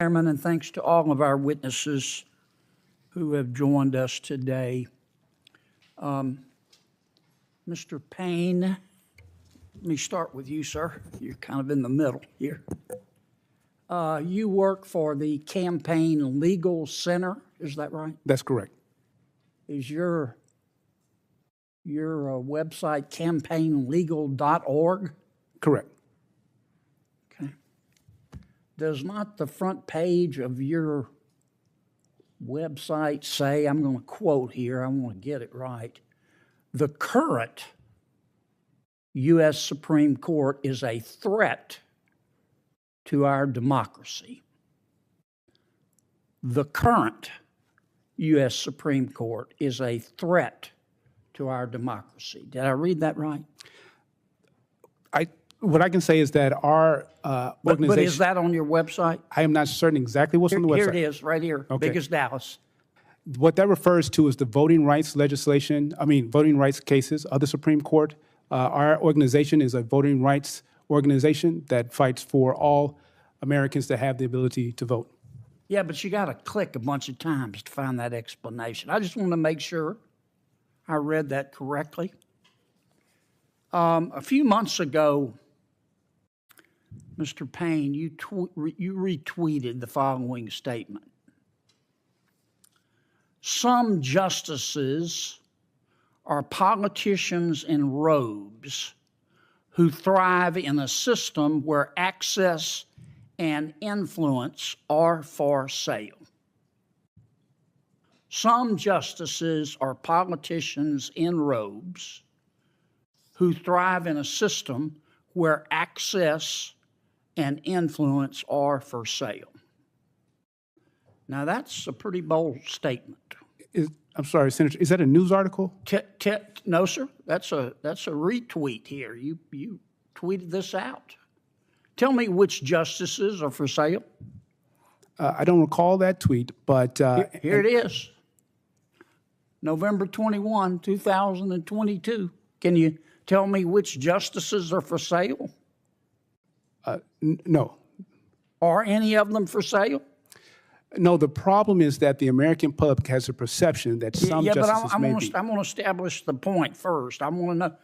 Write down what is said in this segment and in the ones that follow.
Chairman, and thanks to all of our witnesses who have joined us today. Mr. Payne, let me start with you, sir. You're kind of in the middle here. You work for the Campaign Legal Center, is that right? That's correct. Is your website campaignlegal.org? Correct. Okay. Does not the front page of your website say, I'm going to quote here, I want to get it right, the current U.S. Supreme Court is a threat to our democracy. The current U.S. Supreme Court is a threat to our democracy. Did I read that right? What I can say is that our organization... But is that on your website? I am not certain exactly what's on the website. Here it is, right here, Okay. big as Dallas. What that refers to is the voting rights voting rights cases of the Supreme Court. Our organization is a voting rights organization that fights for all Americans to have the ability to vote. Yeah, but you got to click a bunch of times to find that explanation. I just want to make sure I read that correctly. A few months ago, Mr. Payne, you retweeted the following statement. Some justices are politicians in robes who thrive in a system where access and influence are for sale. Some justices are politicians in robes who thrive in a system where access and influence are for sale. Now, that's a pretty bold statement. I'm sorry, Senator, is that a news article? No, sir. That's a retweet here. You tweeted this out. Tell me which justices are for sale. I don't recall that tweet, but... Here it is. November 21, 2022. Can you tell me which justices are for sale? No. Are any of them for sale? No, the problem is that the American public has a perception that some justices may be. I'm going to establish the point first. I want to know,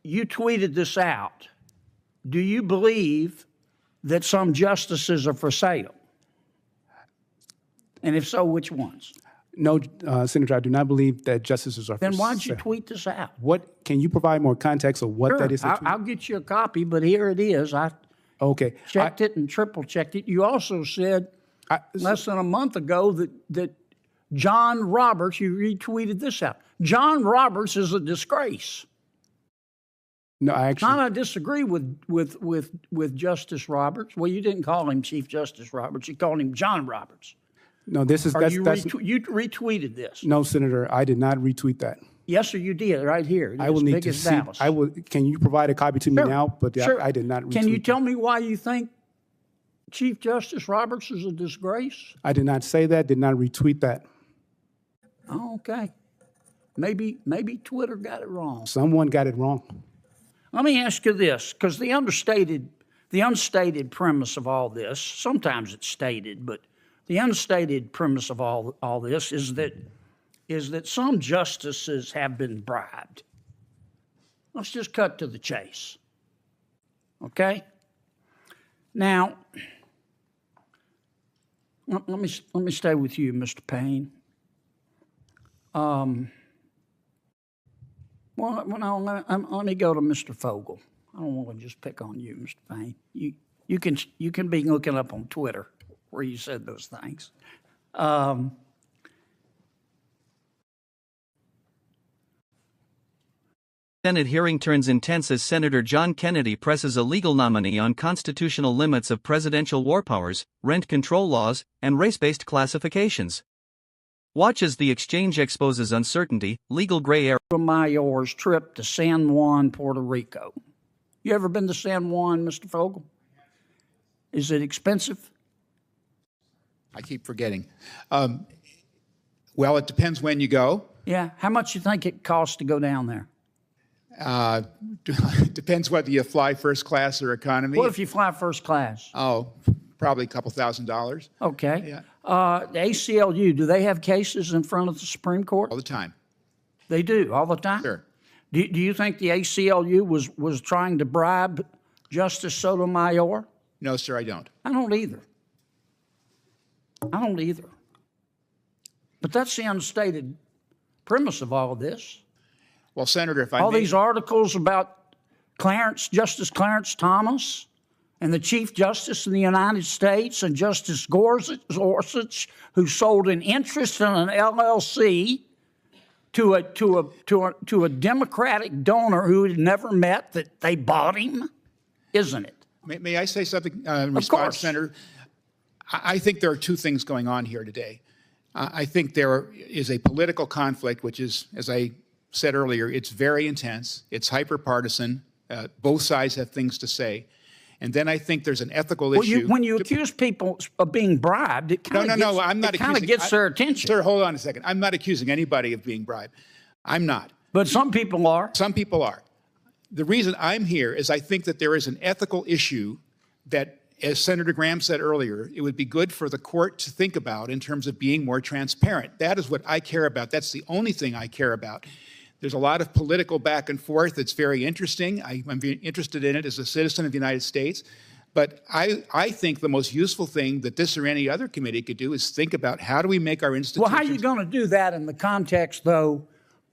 you tweeted this out. Do you believe that some justices are for sale? And if so, which ones? No, Senator, I do not believe that justices are for sale. Then why'd you tweet this out? Can you provide more context of what that is? I'll get you a copy, but here it is. I checked it and triple checked it. You also said less than a month ago that John Roberts, you retweeted this out. John Roberts is a disgrace. No, I disagree with Justice Roberts. Well, you didn't call him Chief Justice Roberts. You called him John Roberts. No, you retweeted this. No, Senator, I did not retweet that. Yes, sir, you did, right here. I will need to see. Can you provide a copy to me now? But sure. I did not retweet. Can you tell me why you think Chief Justice Roberts is a disgrace? I did not say that, did not retweet that. Oh, okay. Maybe Twitter got it wrong. Someone got it wrong. Let me ask you this, because the unstated premise of all this, sometimes it's stated, but the unstated premise of all this is that some justices have been bribed. Let's just cut to the chase. Okay? Now, let me stay with you, Mr. Payne. Let me go to Mr. Fogel. I don't want to just pick on you, Mr. Payne. You can be looking up on Twitter where you said those things. Senate hearing turns intense as Senator John Kennedy presses a legal nominee on constitutional limits of presidential war powers, rent control laws, and race-based classifications. Watch as the exchange exposes uncertainty, legal gray area. Mayor's trip to San Juan, Puerto Rico. You ever been to San Juan, Mr. Fogel? Is it expensive? I keep forgetting. Well, it depends when you go. Yeah. How much you think it costs to go down there? Depends whether you fly first class or economy. What if you fly first class? Oh, probably a couple $1,000s Okay. Yeah. The ACLU, do they have cases in front of the Supreme Court? all the time. They do, all the time? Sure. Do you think the ACLU was trying to bribe Justice Sotomayor? No, sir, I don't. I don't either. I don't either. But that's the unstated premise of all of this. Well, Senator, if I All may, these articles about Justice Clarence Thomas and the Chief Justice in the United States and Justice Gorsuch, who sold an interest in an LLC to a Democratic donor who had never met, that they bought him, isn't it? may I say something in course. response, Senator? I think there are two things going on here today. I think there is a political conflict, which is, as I said earlier, it's very intense. It's hyper-partisan. Both sides have things to say. And then I think there's an ethical issue. When you accuse people of being bribed, it kind I'm not accusing. of gets their attention. Sir, hold on a second. I'm not accusing anybody of being bribed. I'm not. But some people are. Some people are. The reason I'm here is I think that there is an ethical issue that, as Senator Graham said earlier, it would be good for the court to think about in terms of being more transparent. That is what I care about. That's the only thing I care about. There's a lot of political back and forth that's very interesting. I'm interested in it as a citizen of the United States. But I think the most useful thing that this or any other committee could do is think about how do we make our institutions... Well, how are you going to do that in the context, though,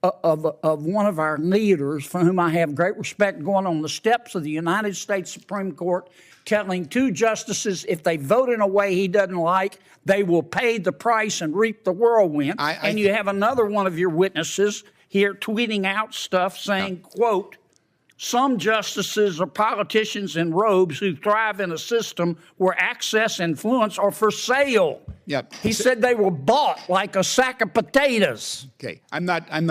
of one of our leaders, for whom I have great respect, going on the steps of the United States Supreme Court, telling two justices if they vote in a way he doesn't like, they will pay the price and reap the whirlwind. And you have another one of your witnesses here tweeting out stuff saying, quote, some justices are politicians in robes who thrive in a system where access and influence are for sale. Yep. He said they were bought like a sack of potatoes. Okay, I'm not going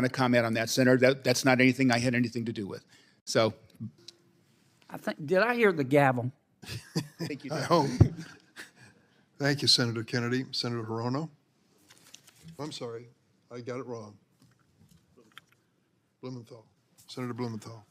to comment on that, Senator. That's not anything I had anything to do with. So, Did I hear the gavel? thank you. I hope. Thank you, Senator Kennedy. Senator Hirono? I'm sorry, I got it wrong. Blumenthal. Senator Blumenthal.